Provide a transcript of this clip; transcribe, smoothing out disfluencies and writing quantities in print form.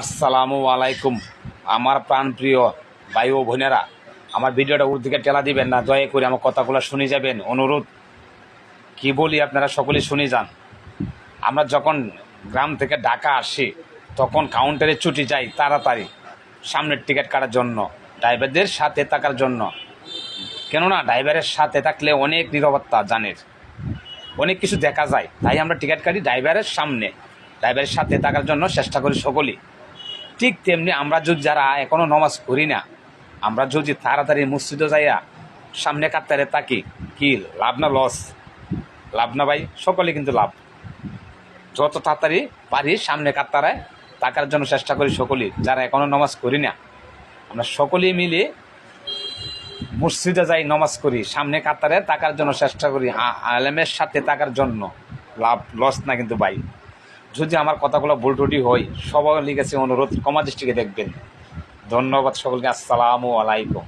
আসসালামু আলাইকুম আমার প্রাণপ্রিয় ভাই ও বোনেরা, আমার ভিডিওটা ওর দিকে টেলা দিবেন না, দয়া করে আমার কথাগুলো শুনে যাবেন। অনুরোধ কি বলি আপনারা সকলেই শুনে যান। আমরা যখন গ্রাম থেকে ঢাকা আসি তখন কাউন্টারে ছুটি যাই তাড়াতাড়ি সামনের টিকিট কাটার জন্য, ড্রাইভারদের সাথে থাকার জন্য। কেননা ড্রাইভারের সাথে থাকলে অনেক নিরাপত্তা জানের, অনেক কিছু দেখা যায়, তাই আমরা টিকিট কাটি ড্রাইভারের সামনে, ড্রাইভারের সাথে থাকার জন্য চেষ্টা করি সকলেই। ঠিক তেমনি আমরা যদি যারা এখনও নমাজ পড়ি না, আমরা যদি তাড়াতাড়ি মসজিদে যাইয়া সামনে কাতারে থাকি, কি লাভ না লস? লাভ না ভাই? সকলে কিন্তু লাভ। যত তাড়াতাড়ি পারি সামনে কাতারায় থাকার জন্য চেষ্টা করি সকলেই, যারা এখনও নমাজ করি না। আমরা সকলেই মিলে মসজিদে যাই, নমাজ করি, সামনে কাতারে থাকার জন্য চেষ্টা করি, আলেমের সাথে থাকার জন্য। লাভ লস না কিন্তু ভাই। যদি আমার কথাগুলো ভুল ত্রুটি হয়, সবাই লিখেছে অনুরোধ ক্ষমা দৃষ্টিকে দেখবেন। ধন্যবাদ সকলকে। আসসালামু আলাইকুম।